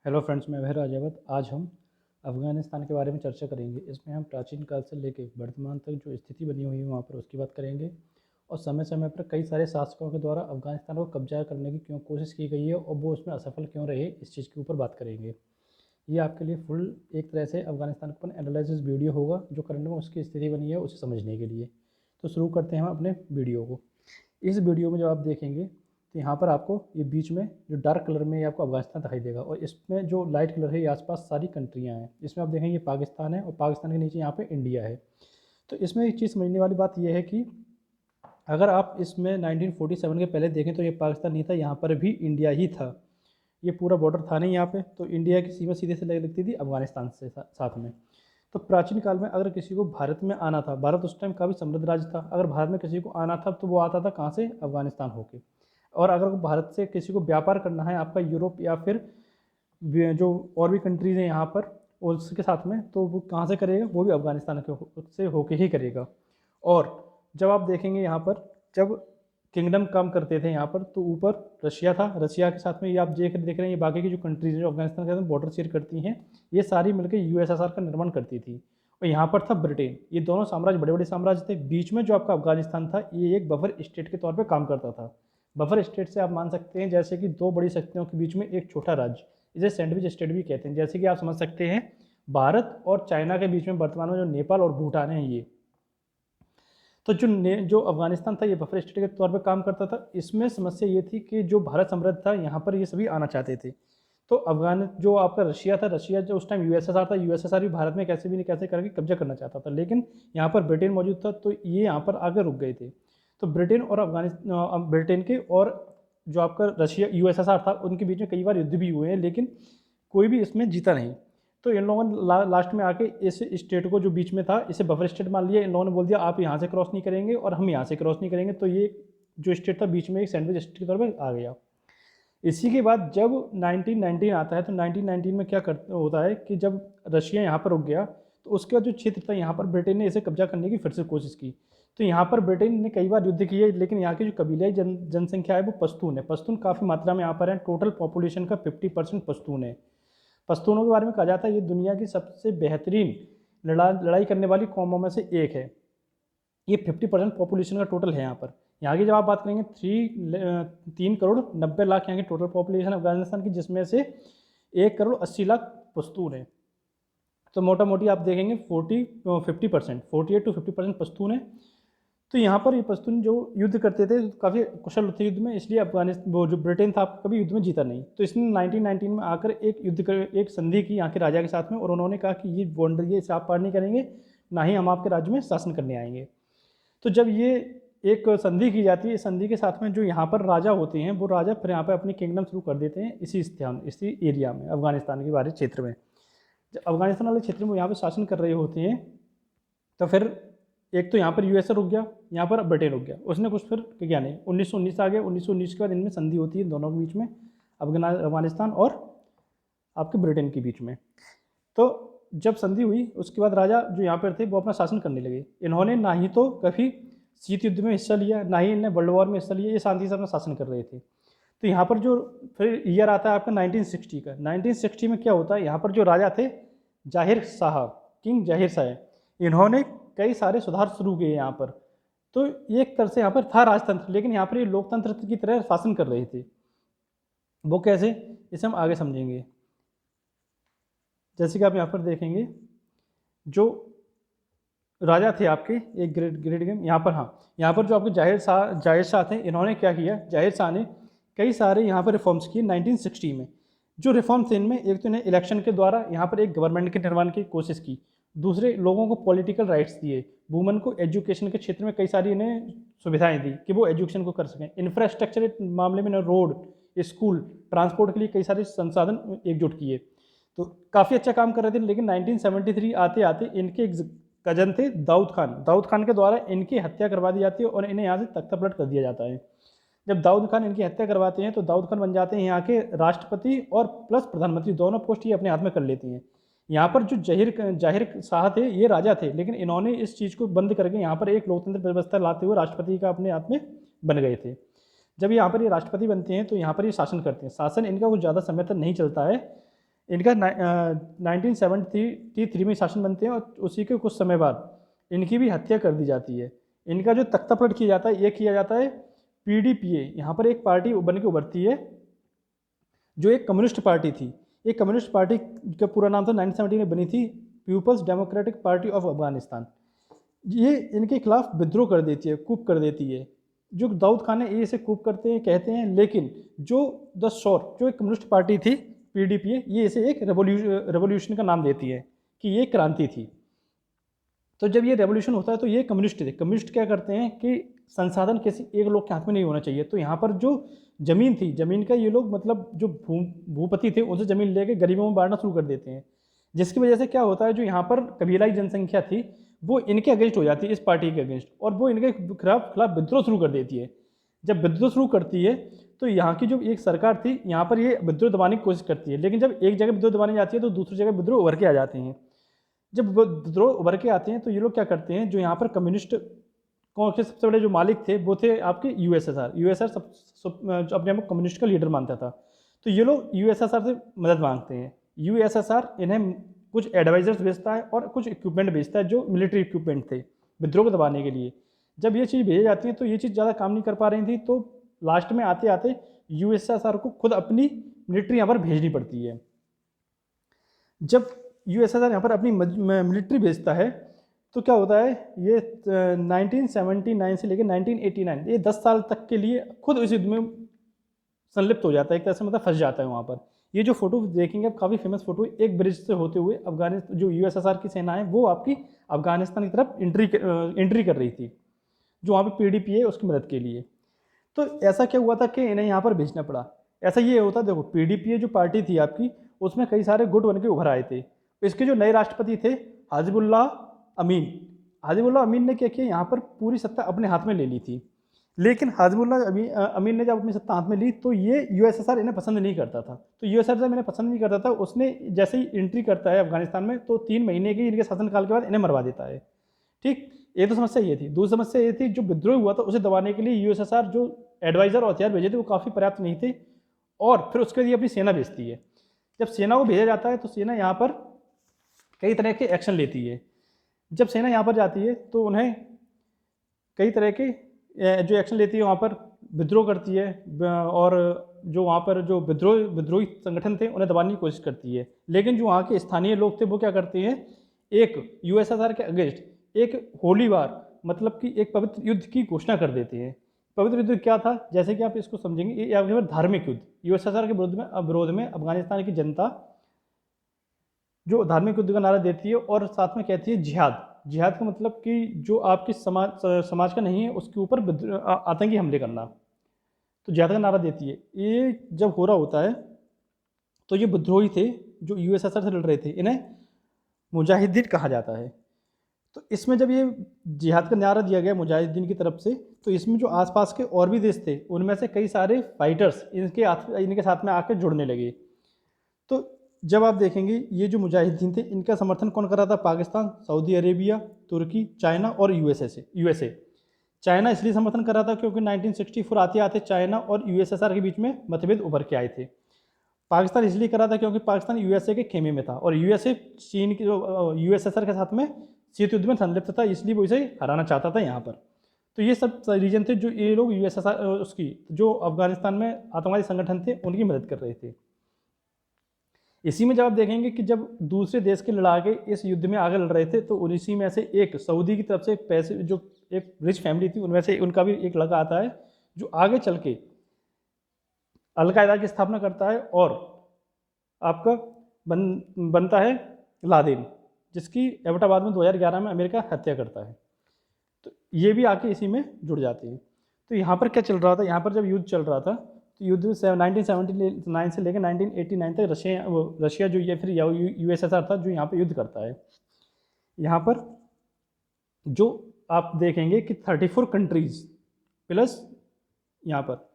Hello friends, मैं वह राजावत। आज हम अफ़गानिस्तान के बारे में चर्चा करेंगे। इसमें हम प्राचीन काल से लेकर वर्तमान तक जो स्थिति बनी हुई है वहाँ पर उसकी बात करेंगे और समय समय पर कई सारे शासकों के द्वारा अफ़गानिस्तान को कब्जा करने की क्यों कोशिश की गई है और वो उसमें असफल क्यों रहे, इस चीज़ के ऊपर बात करेंगे। ये आपके लिए फुल एक तरह से अफ़गानिस्तान का एनालिसिस वीडियो होगा जो करंट में उसकी स्थिति बनी है उसे समझने के लिए। तो शुरू करते हैं हम अपने वीडियो को। इस वीडियो में जब आप देखेंगे तो यहाँ पर आपको ये बीच में जो डार्क कलर में ये आपको अफ़गानिस्तान दिखाई देगा और इसमें जो लाइट कलर है ये आसपास सारी कंट्रियाँ हैं। इसमें आप देखेंगे ये पाकिस्तान है और पाकिस्तान के नीचे यहाँ पे इंडिया है। तो इसमें एक चीज़ समझने वाली बात यह है कि अगर आप इसमें 1947 के पहले देखें तो ये पाकिस्तान नहीं था, यहाँ पर भी इंडिया ही था। ये पूरा बॉर्डर था नहीं यहाँ पे, तो इंडिया की सीमा सीधे से लगती थी अफ़गानिस्तान से साथ में। तो प्राचीन काल में अगर किसी को भारत में आना था, भारत उस टाइम काफ़ी समृद्ध राज्य था, अगर भारत में किसी को आना था तो वो आता था कहाँ से? अफ़गानिस्तान होके। और अगर भारत से किसी को व्यापार करना है आपका यूरोप या फिर जो और भी कंट्रीज़ हैं यहाँ पर उसके साथ में, तो वो कहाँ से करेगा? वो भी अफ़गानिस्तान के से होके ही करेगा। और जब आप देखेंगे यहाँ पर जब किंगडम काम करते थे यहाँ पर तो ऊपर रशिया था, रशिया के साथ में ये आप देख रहे हैं ये बाकी की जो कंट्रीज जो अफगानिस्तान के साथ बॉर्डर शेयर करती हैं ये सारी मिलकर यूएसएसआर का निर्माण करती थी। और यहाँ पर था ब्रिटेन। ये दोनों साम्राज्य बड़े बड़े साम्राज्य थे। बीच में जो आपका अफगानिस्तान था ये एक बफर स्टेट के तौर पर काम करता था। बफर स्टेट से आप मान सकते हैं जैसे कि दो बड़ी शक्तियों के बीच में एक छोटा राज्य, इसे सैंडविच स्टेट भी कहते हैं। जैसे कि आप समझ सकते हैं भारत और चाइना के बीच में वर्तमान में जो नेपाल और भूटान है ये, तो जो अफगानिस्तान था ये बफर स्टेट के तौर पे काम करता था। इसमें समस्या ये थी कि जो भारत साम्राज्य था यहाँ पर ये सभी आना चाहते थे। तो अफगान जो आपका रशिया था, रशिया जो उस टाइम यूएसएसआर था, यूएसएसआर भी भारत में कैसे भी नहीं कैसे करके कब्जा करना चाहता था, लेकिन यहाँ पर ब्रिटेन मौजूद था तो ये यहाँ पर आगे रुक गए थे। तो ब्रिटेन और अफगानिस्तान, ब्रिटेन के और जो आपका रशिया यूएसएसआर था उनके बीच में कई बार युद्ध भी हुए हैं, लेकिन कोई भी इसमें जीता नहीं। तो इन लोगों ने लास्ट में आके इस स्टेट को जो बीच में था इसे बफर स्टेट मान लिया। इन लोगों ने बोल दिया आप यहाँ से क्रॉस नहीं करेंगे और हम यहाँ से क्रॉस नहीं करेंगे, तो ये जो स्टेट था बीच में एक सैंडविच स्टेट के तौर पर आ गया। इसी के बाद जब 1919 आता है तो 1919 में क्या होता है कि जब रशिया यहाँ पर रुक गया तो उसके बाद जो क्षेत्र था यहाँ पर ब्रिटेन ने इसे कब्जा करने की फिर से कोशिश की। तो यहाँ पर ब्रिटेन ने कई बार युद्ध किए, लेकिन यहाँ की जो कबीलाई जनसंख्या है वो पश्तून है। पश्तून काफ़ी मात्रा में यहाँ पर है। टोटल पॉपुलेशन का 50% पश्तून है। पश्तूनों के बारे में कहा जाता है ये दुनिया की सबसे बेहतरीन लड़ाई करने वाली कौमों में से एक है। ये 50% पॉपुलेशन का टोटल है यहाँ पर। यहाँ की जब आप बात करेंगे 3 करोड़ 90 लाख यहाँ की टोटल पॉपुलेशन अफगानिस्तान की, जिसमें से 1 करोड़ 80 लाख पश्तून है। तो मोटा मोटी आप देखेंगे 48 to 50% पश्तून है। तो यहाँ पर ये पश्तून जो युद्ध करते थे काफ़ी कुशल थे युद्ध में, इसलिए अफगानिस्तान वो जो ब्रिटेन था कभी युद्ध में जीता नहीं। तो इसने 1919 में आकर एक संधि की यहाँ के राजा के साथ में, और उन्होंने कहा कि ये बॉर्डर ये आप पार नहीं करेंगे, ना ही हम आपके राज्य में शासन करने आएंगे। तो जब ये एक संधि की जाती है, इस संधि के साथ में जो यहाँ पर राजा होते हैं वो राजा फिर यहाँ पर अपनी किंगडम शुरू कर देते हैं इसी एरिया में, अफगानिस्तान के बाहरी क्षेत्र में। जब अफगानिस्तान वाले क्षेत्र में यहाँ पर शासन कर रहे होते हैं तो फिर एक तो यहाँ पर यूएसए रुक गया, यहाँ पर ब्रिटेन रुक गया। उसने कुछ फिर क्या नहीं, 1919 आ गया। 1919 के बाद इनमें संधि होती है दोनों के बीच में, अफगानिस्तान और आपके ब्रिटेन के बीच में। तो जब संधि हुई उसके बाद राजा जो यहाँ पर थे वो अपना शासन करने लगे। इन्होंने ना ही तो कभी शीत युद्ध में हिस्सा लिया, ना ही इन्हें वर्ल्ड वॉर में हिस्सा लिया, ये शांति से अपना शासन कर रहे थे। तो यहाँ पर जो फिर ईयर आता है आपका 1960 का। 1960 में क्या होता है, यहाँ पर जो राजा थे जाहिर शाह, किंग जाहिर शाह, इन्होंने कई सारे सुधार शुरू किए यहाँ पर। तो एक तरह से यहाँ पर था राजतंत्र, लेकिन यहाँ पर ये लोकतंत्र की तरह शासन कर रहे थे। वो कैसे, इसे हम आगे समझेंगे। जैसे कि आप यहाँ पर देखेंगे जो राजा थे आपके एक ग्रेट गेम यहाँ पर, हाँ यहाँ पर जो आपके जाहिर शाह थे, इन्होंने क्या किया, जाहिर शाह ने कई सारे यहाँ पर रिफॉर्म्स किए 1960 में। जो रिफॉर्म्स थे इनमें एक तो इन्हें इलेक्शन के द्वारा यहाँ पर एक गवर्नमेंट के निर्माण की कोशिश की, दूसरे लोगों को पॉलिटिकल राइट्स दिए, वुमन को एजुकेशन के क्षेत्र में कई सारी इन्हें सुविधाएं दी कि वो एजुकेशन को कर सकें। इंफ्रास्ट्रक्चर मामले में रोड, स्कूल, ट्रांसपोर्ट के लिए कई सारे संसाधन एकजुट किए। तो काफ़ी अच्छा काम कर रहे थे। लेकिन 1973 आते आते इनके एक कजन थे दाऊद खान के द्वारा इनकी हत्या करवा दी जाती है और इन्हें यहाँ से तख्ता पलट कर दिया जाता है। जब दाऊद खान इनकी हत्या करवाते हैं तो दाऊद खान बन जाते हैं यहाँ के राष्ट्रपति और प्लस प्रधानमंत्री, दोनों पोस्ट ये अपने हाथ में कर लेती हैं। यहाँ पर जो जाहिर शाह थे ये राजा थे, लेकिन इन्होंने इस चीज़ को बंद करके यहाँ पर एक लोकतंत्र व्यवस्था लाते हुए राष्ट्रपति का अपने हाथ में बन गए थे। जब यहाँ पर ये राष्ट्रपति बनते हैं तो यहाँ पर ये शासन करते हैं। शासन इनका कुछ ज़्यादा समय तक नहीं चलता है। इनका 1973 में शासन बनते हैं और उसी के कुछ समय बाद इनकी भी हत्या कर दी जाती है। इनका जो तख्ता पलट किया जाता है ये किया जाता है PDPA, यहाँ पर एक पार्टी बन के उभरती है जो एक कम्युनिस्ट पार्टी थी। एक कम्युनिस्ट पार्टी का पूरा नाम था 1970 में बनी थी People's Democratic Party of Afghanistan. ये इनके खिलाफ विद्रोह कर देती है, कूप कर देती है। जो दाऊद खान है ये इसे कूप करते हैं कहते हैं, लेकिन जो द शोर जो एक कम्युनिस्ट पार्टी थी PDPA, ये इसे एक रेवोल्यूशन का नाम देती है कि ये क्रांति थी। तो जब ये रेवोल्यूशन होता है तो ये कम्युनिस्ट थे। कम्युनिस्ट क्या करते हैं कि संसाधन किसी एक लोग के हाथ में नहीं होना चाहिए। तो यहाँ पर जो ज़मीन थी, ज़मीन का ये लोग मतलब जो भूपति थे उनसे ज़मीन लेके गरीबों में बांटना शुरू कर देते हैं, जिसकी वजह से क्या होता है जो यहाँ पर कबीलाई जनसंख्या थी वो इनके अगेंस्ट हो जाती है, इस पार्टी के अगेंस्ट, और वो इनके खिलाफ विद्रोह शुरू कर देती है। जब विद्रोह शुरू करती है तो यहाँ की जो एक सरकार थी यहाँ पर ये विद्रोह दबाने की कोशिश करती है, लेकिन जब एक जगह विद्रोह दबाने जाती है तो दूसरी जगह विद्रोह उभर के आ जाते हैं। जब विद्रोह उभर के आते हैं तो ये लोग क्या करते हैं, जो यहाँ पर कम्युनिस्ट कौन के सबसे बड़े जो मालिक थे वो थे आपके USSR अपने आप को कम्युनिस्ट का लीडर मानता था। तो ये लोग USSR से मदद मांगते हैं। USSR इन्हें कुछ एडवाइजर्स भेजता है और कुछ इक्विपमेंट भेजता है जो मिलिट्री इक्विपमेंट थे विद्रोह को दबाने के लिए। जब ये चीज़ भेजी जाती है तो ये चीज़ ज़्यादा काम नहीं कर पा रही थी, तो लास्ट में आते आते USSR को खुद अपनी मिलिट्री यहाँ पर भेजनी पड़ती है। जब USSR यहाँ पर अपनी मिलिट्री भेजता है तो क्या होता है, ये 1979 से लेकर 1989 ये 10 साल तक के लिए खुद इस युद्ध में संलिप्त हो जाता है, एक तरह से मतलब फंस जाता है वहाँ पर। ये जो फोटो देखेंगे आप काफ़ी फेमस फोटो, एक ब्रिज से होते हुए अफगानिस्तान जो USSR की सेना है वो आपकी अफगानिस्तान की तरफ एंट्री कर रही थी, जो वहाँ पे PDPA है उसकी मदद के लिए। तो ऐसा क्या हुआ था कि इन्हें यहाँ पर भेजना पड़ा। ऐसा ये होता, देखो PDPA जो पार्टी थी आपकी उसमें कई सारे गुट बन के उभर आए थे। इसके जो नए राष्ट्रपति थे हाजिबुल्लाह अमीन ने क्या किया, यहाँ पर पूरी सत्ता अपने हाथ में ले ली थी। लेकिन हाजिबुल्लाह अमीन ने जब अपनी सत्ता हाथ में ली तो ये USSR इन्हें पसंद नहीं करता था। तो USSR जब इन्हें पसंद नहीं करता था, उसने जैसे ही एंट्री करता है अफगानिस्तान में तो 3 महीने के इनके शासनकाल के बाद इन्हें मरवा देता है। ठीक, ये तो समस्या ये थी। दूसरी समस्या ये थी जो विद्रोह हुआ था उसे दबाने के लिए USSR जो एडवाइज़र और हथियार भेजे थे वो काफ़ी पर्याप्त नहीं थे, और फिर उसके लिए अपनी सेना भेजती है। जब सेना को भेजा जाता है तो सेना यहाँ पर कई तरह के एक्शन लेती है। जब सेना यहाँ पर जाती है तो उन्हें कई तरह के जो एक्शन लेती है, वहाँ पर विद्रोह करती है और जो वहाँ पर जो विद्रोही संगठन थे उन्हें दबाने की कोशिश करती है। लेकिन जो वहाँ के स्थानीय लोग थे वो क्या करते हैं, एक USSR के अगेंस्ट एक होली वार मतलब कि एक पवित्र युद्ध की घोषणा कर देते हैं। पवित्र युद्ध क्या था, जैसे कि आप इसको समझेंगे, ये आपके धार्मिक युद्ध। USSR के विरोध में अफगानिस्तान की जनता जो धार्मिक युद्ध का नारा देती है और साथ में कहती है जिहाद का मतलब कि जो आपकी समाज का नहीं है उसके ऊपर आतंकी हमले करना, तो जिहाद का नारा देती है। ये जब हो रहा होता है तो ये विद्रोही थे जो USSR से लड़ रहे थे, इन्हें मुजाहिदीन कहा जाता है। तो इसमें जब ये जिहाद का नारा दिया गया मुजाहिदीन की तरफ से, तो इसमें जो आसपास के और भी देश थे उनमें से कई सारे फाइटर्स इनके साथ में आकर जुड़ने लगे। तो जब आप देखेंगे ये जो मुजाहिदीन थे इनका समर्थन कौन कर रहा था, पाकिस्तान, सऊदी अरेबिया, तुर्की, चाइना और USA। चाइना इसलिए समर्थन कर रहा था क्योंकि 1964 आते आते चाइना और USSR के बीच में मतभेद उभर के आए थे। पाकिस्तान इसलिए कर रहा था क्योंकि पाकिस्तान USA के खेमे में था और USA चीन के USSR के साथ में शीत युद्ध में संलिप्त था, इसलिए वो इसे हराना चाहता था यहाँ पर। तो ये सब रीजन थे जो ये लोग USSR उसकी जो अफगानिस्तान में आतंकवादी संगठन थे उनकी मदद कर रहे थे। इसी में जब आप देखेंगे कि जब दूसरे देश के लड़ाके इस युद्ध में आगे लड़ रहे थे तो उसी में से एक सऊदी की तरफ से पैसे जो एक रिच फैमिली थी उनमें से उनका भी एक लड़का आता है जो आगे चल के अलकायदा की स्थापना करता है और आपका बनता है लादेन, जिसकी एबटाबाद में 2011 में अमेरिका हत्या करता है। तो ये भी आके इसी में जुड़ जाते हैं। तो यहाँ पर क्या चल रहा था, यहाँ पर जब युद्ध चल रहा था तो युद्ध 1979 से लेकर 1989 तक रशिया जो ये फिर USSR था जो यहाँ पर युद्ध करता है। यहाँ पर जो आप देखेंगे कि 34 कंट्रीज़ प्लस यहाँ पर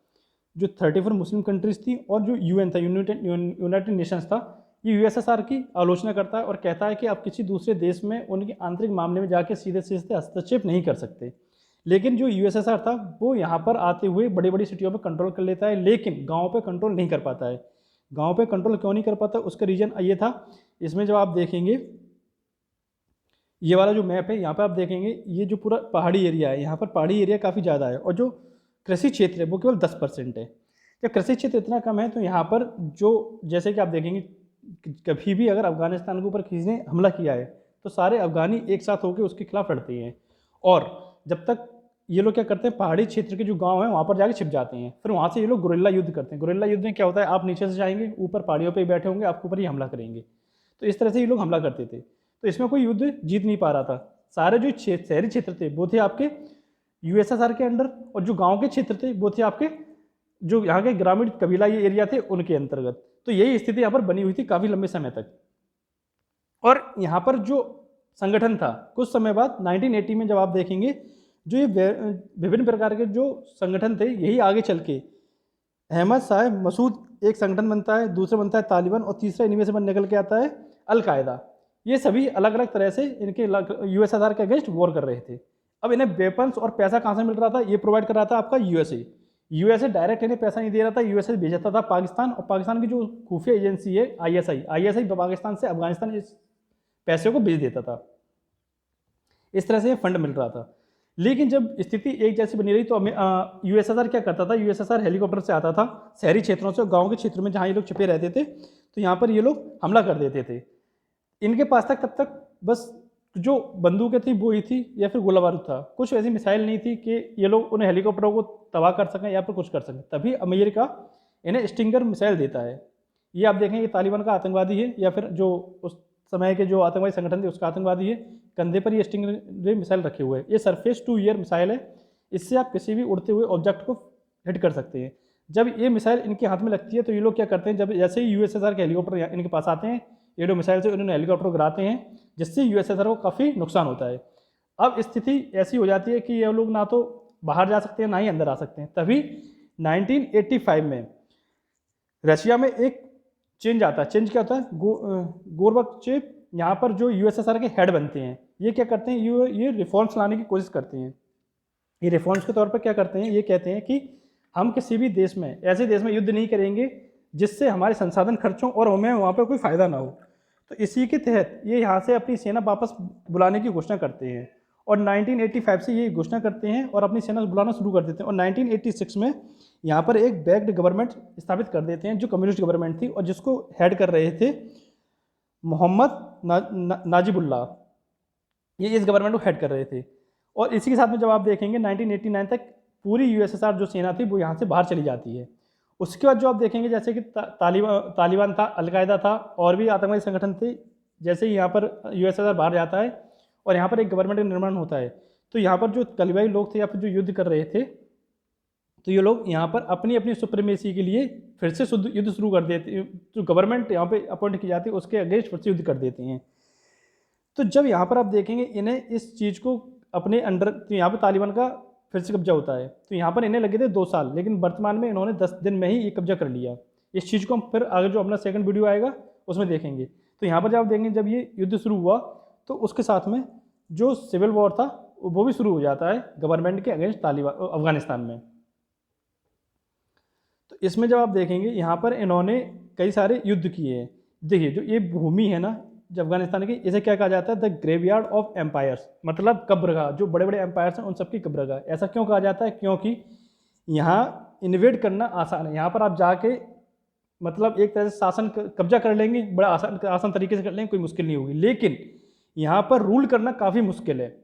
जो 34 मुस्लिम कंट्रीज़ थी और जो UN था, यूनाइटेड नेशंस था, ये USSR की आलोचना करता है और कहता है कि आप किसी दूसरे देश में उनके आंतरिक मामले में जाके सीधे सीधे हस्तक्षेप नहीं कर सकते। लेकिन जो USSR था वो यहाँ पर आते हुए बड़ी बड़ी सिटियों पर कंट्रोल कर लेता है, लेकिन गाँव पे कंट्रोल नहीं कर पाता है। गाँव पे कंट्रोल क्यों नहीं कर पाता, उसका रीज़न ये था। इसमें जब आप देखेंगे ये वाला जो मैप है, यहाँ पर आप देखेंगे ये जो पूरा पहाड़ी एरिया है, यहाँ पर पहाड़ी एरिया काफ़ी ज़्यादा है और जो कृषि क्षेत्र है वो केवल 10% है। जब कृषि क्षेत्र इतना कम है तो यहाँ पर जो, जैसे कि आप देखेंगे कभी भी अगर अफगानिस्तान के ऊपर किसी ने हमला किया है तो सारे अफगानी एक साथ होकर उसके खिलाफ लड़ते हैं। और जब तक ये लोग क्या करते हैं, पहाड़ी क्षेत्र के जो गांव हैं वहाँ पर जाके छिप जाते हैं, फिर वहाँ से ये लोग गुरिल्ला युद्ध करते हैं। गुरिल्ला युद्ध में क्या होता है, आप नीचे से जाएंगे, ऊपर पहाड़ियों पर बैठे होंगे, आपके ऊपर ही हमला करेंगे। तो इस तरह से ये लोग हमला करते थे। तो इसमें कोई युद्ध जीत नहीं पा रहा था। सारे जो शहरी क्षेत्र थे वो थे आपके यूएसएसआर के अंडर, और जो गांव के क्षेत्र थे वो थे आपके जो यहाँ के ग्रामीण कबीला ये एरिया थे उनके अंतर्गत। तो यही स्थिति यहाँ पर बनी हुई थी काफ़ी लंबे समय तक। और यहाँ पर जो संगठन था कुछ समय बाद 1980 में जब आप देखेंगे जो ये विभिन्न प्रकार के जो संगठन थे, यही आगे चल के अहमद शाह मसूद एक संगठन बनता है, दूसरा बनता है तालिबान, और तीसरा इनमें से निकल के आता है अल-कायदा। ये सभी अलग अलग तरह से इनके यूएसएसआर के अगेंस्ट वॉर कर रहे थे। अब इन्हें वेपन्स और पैसा कहाँ से मिल रहा था, ये प्रोवाइड कर रहा था आपका यूएसए डायरेक्ट इन्हें पैसा नहीं दे रहा था, यूएसए भेजता था पाकिस्तान, और पाकिस्तान की जो खुफिया एजेंसी है आईएसआई पाकिस्तान से अफगानिस्तान इस पैसे को भेज देता था। इस तरह से ये फंड मिल रहा था। लेकिन जब स्थिति एक जैसी बनी रही तो यूएसएसआर क्या करता था, यूएसएसआर हेलीकॉप्टर से आता था शहरी क्षेत्रों से, गाँव के क्षेत्रों में जहाँ ये लोग छिपे रहते थे तो यहाँ पर ये लोग हमला कर देते थे। इनके पास तक तब तक बस जो बंदूकें थी वो ही थी या फिर गोला बारूद था, कुछ ऐसी मिसाइल नहीं थी कि ये लोग उन्हें हेलीकॉप्टरों को तबाह कर सकें या फिर कुछ कर सकें। तभी अमेरिका इन्हें स्टिंगर मिसाइल देता है। ये आप देखें, ये तालिबान का आतंकवादी है या फिर जो उस समय के जो आतंकवादी संगठन थे उसका आतंकवादी है, कंधे पर ये स्टिंगर मिसाइल रखे हुए हैं। ये सरफेस टू एयर मिसाइल है, इससे आप किसी भी उड़ते हुए ऑब्जेक्ट को हिट कर सकते हैं। जब ये मिसाइल इनके हाथ में लगती है तो ये लोग क्या करते हैं, जब जैसे ही यूएसएसआर के हेलीकॉप्टर इनके पास आते हैं, ये लोग मिसाइल से उन्होंने हेलीकॉप्टर गिराते हैं, जिससे यूएसएसआर को काफ़ी नुकसान होता है। अब स्थिति ऐसी हो जाती है कि ये लोग ना तो बाहर जा सकते हैं ना ही अंदर आ सकते हैं। तभी 1985 में रशिया में एक चेंज आता है। चेंज क्या होता है, गोरबाचेव यहाँ पर जो यूएसएसआर के हेड बनते हैं, ये क्या करते हैं, ये रिफॉर्म्स लाने की कोशिश करते हैं। ये रिफॉर्म्स के तौर पर क्या करते हैं, ये कहते हैं कि हम किसी भी देश में, ऐसे देश में युद्ध नहीं करेंगे जिससे हमारे संसाधन खर्च हों और हमें वहाँ पर कोई फ़ायदा ना हो। तो इसी के तहत ये यहाँ से अपनी सेना वापस बुलाने की घोषणा करते हैं और 1985 से ये घोषणा करते हैं और अपनी सेना बुलाना शुरू कर देते हैं। और 1986 में यहाँ पर एक बैक्ड गवर्नमेंट स्थापित कर देते हैं जो कम्युनिस्ट गवर्नमेंट थी और जिसको हेड कर रहे थे मोहम्मद नाजिबुल्लाह। ये इस गवर्नमेंट को हेड कर रहे थे। और इसी के साथ में जब आप देखेंगे 1989 तक पूरी यूएसएसआर जो सेना थी वो यहाँ से बाहर चली जाती है। उसके बाद जो आप देखेंगे जैसे कि तालिबान था, अल-कायदा था और भी आतंकवादी संगठन थे, जैसे ही यहाँ पर यूएसएसआर बाहर जाता है और यहाँ पर एक गवर्नमेंट का निर्माण होता है, तो यहाँ पर जो तलिबाई लोग थे या फिर जो युद्ध कर रहे थे, तो ये लोग यहाँ पर अपनी अपनी सुप्रीमेसी के लिए फिर से युद्ध शुरू कर देते हैं। जो गवर्नमेंट यहाँ पे अपॉइंट की जाती है उसके अगेंस्ट फिर से युद्ध कर देते हैं। तो जब यहाँ पर आप देखेंगे इन्हें इस चीज़ को अपने अंडर, तो यहाँ पर तालिबान का फिर से कब्जा होता है। तो यहाँ पर इन्हें लगे थे 2 साल, लेकिन वर्तमान में इन्होंने 10 दिन में ही ये कब्जा कर लिया। इस चीज़ को हम फिर आगे जो अपना सेकंड वीडियो आएगा उसमें देखेंगे। तो यहाँ पर जब आप देखेंगे जब ये युद्ध शुरू हुआ तो उसके साथ में जो सिविल वॉर था वो भी शुरू हो जाता है गवर्नमेंट के अगेंस्ट तालिबान अफगानिस्तान में। तो इसमें जब आप देखेंगे यहाँ पर इन्होंने कई सारे युद्ध किए हैं। देखिए जो ये भूमि है ना जो अफगानिस्तान की, इसे क्या कहा जाता है, द ग्रेवयार्ड ऑफ एम्पायर्स, मतलब कब्रगाह। जो बड़े बड़े एम्पायर्स हैं उन सबकी कब्रगाह। ऐसा क्यों कहा जाता है, क्योंकि यहाँ इन्वेड करना आसान है। यहाँ पर आप जाके मतलब एक तरह से शासन कब्जा कर लेंगे, बड़ा आसान तरीके से कर लेंगे, कोई मुश्किल नहीं होगी। लेकिन यहाँ पर रूल करना काफ़ी मुश्किल है।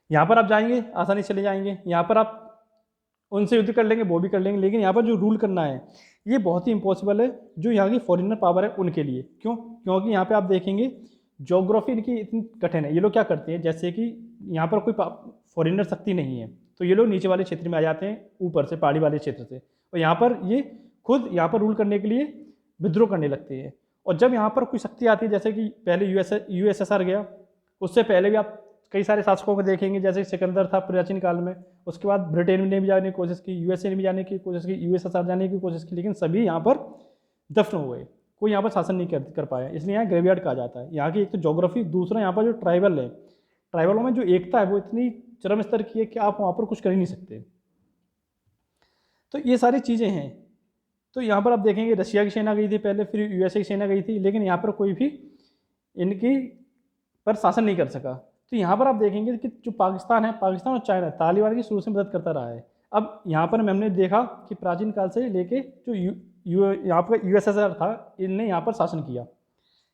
यहाँ पर आप जाएंगे आसानी से चले जाएंगे, यहाँ पर आप उनसे युद्ध कर लेंगे, वो भी कर लेंगे, लेकिन यहाँ पर जो रूल करना है ये बहुत ही इम्पॉसिबल है जो यहाँ की फॉरेनर पावर है उनके लिए। क्यों? क्योंकि यहाँ पे आप देखेंगे ज्योग्राफी इनकी इतनी कठिन है। ये लोग क्या करते हैं, जैसे कि यहाँ पर कोई फॉरेनर शक्ति नहीं है तो ये लोग नीचे वाले क्षेत्र में आ जाते हैं, ऊपर से पहाड़ी वाले क्षेत्र से, और यहाँ पर ये खुद यहाँ पर रूल करने के लिए विद्रोह करने लगते हैं। और जब यहाँ पर कोई शक्ति आती है, जैसे कि पहले यूएसएसआर गया, उससे पहले भी आप कई सारे शासकों को देखेंगे, जैसे सिकंदर था प्राचीन काल में, उसके बाद ब्रिटेन ने भी जाने की कोशिश की, यूएसए ने भी जाने की कोशिश की, यूएसएसआर जाने की कोशिश की, लेकिन सभी यहाँ पर दफन हो गए, कोई यहाँ पर शासन नहीं कर पाया। इसलिए यहाँ ग्रेवयार्ड कहा जाता है। यहाँ की एक तो ज्योग्राफी, दूसरा यहाँ पर जो ट्राइबल है, ट्राइबलों में जो एकता है वो इतनी चरम स्तर की है कि आप वहाँ पर कुछ कर ही नहीं सकते। तो ये सारी चीज़ें हैं तो यहाँ पर आप देखेंगे रशिया की सेना गई थी पहले, फिर यूएसए की सेना गई थी, लेकिन यहाँ पर कोई भी इनकी पर शासन नहीं कर सका। तो यहाँ पर आप देखेंगे कि जो पाकिस्तान है, पाकिस्तान और चाइना तालिबान की शुरू से मदद करता रहा है। अब यहाँ पर हमने देखा कि प्राचीन काल से लेके जो यहाँ पर यूएसएसआर था, इनने यहाँ पर शासन किया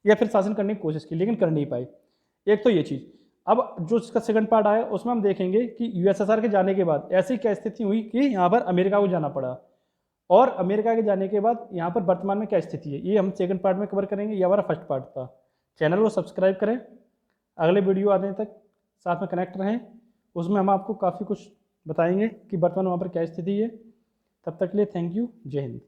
या फिर शासन करने की कोशिश की, लेकिन कर नहीं पाई। एक तो ये चीज़। अब जो इसका सेकंड पार्ट आया उसमें हम देखेंगे कि यूएसएसआर के जाने के बाद ऐसी क्या स्थिति हुई कि यहाँ पर अमेरिका को जाना पड़ा, और अमेरिका के जाने के बाद यहाँ पर वर्तमान में क्या स्थिति है, ये हम सेकंड पार्ट में कवर करेंगे। ये हमारा फर्स्ट पार्ट था। चैनल को सब्सक्राइब करें, अगले वीडियो आने तक साथ में कनेक्ट रहें। उसमें हम आपको काफ़ी कुछ बताएंगे कि वर्तमान वहाँ पर क्या स्थिति है। तब तक के लिए थैंक यू, जय हिंद।